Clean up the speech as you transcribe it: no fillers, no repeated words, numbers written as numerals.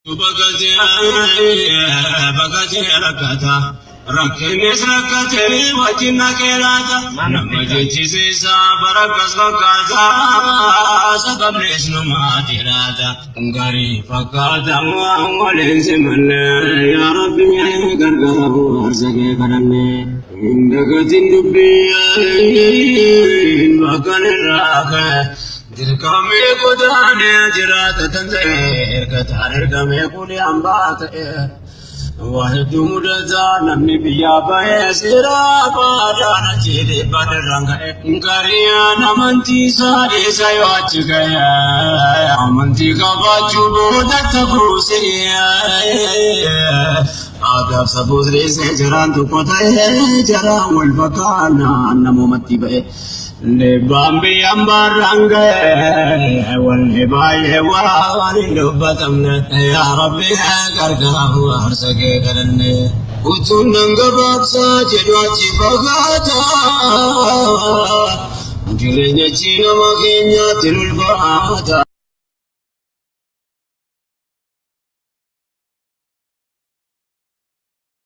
Bagati rakata rakkenis rakkate wajjina keelata nama jechisiisa barakas fakkaata sababnis numa jiraata gaarii fakkaata waliin simanne yaa Rabbi gargaaru arsagee kadhanne dagatiin dubbii bakkan irraa dirqamee godaanee jiraata tanzee ergataan ergamee kuni hambaa ta'e wahedduu mudataa namni biyyaa bahee seeraa baadhaan achiidhee badarraan ka'e gariyaan amantii isaa dheessa yoo achi ga'e amantii qabaachuu boodatti buusee aadaaf sabuus dheessee jiraan tokko ta'ee jaraan wal fakkaannaan namoomatti ba'e. Lebambi ambaranga walhibaye walindubbatamne ya Rabbi gargaaru arsagee kadhanne utuun gabaabsaa jedhu achi fagaata jireenya nama keenyaatti ulfaata.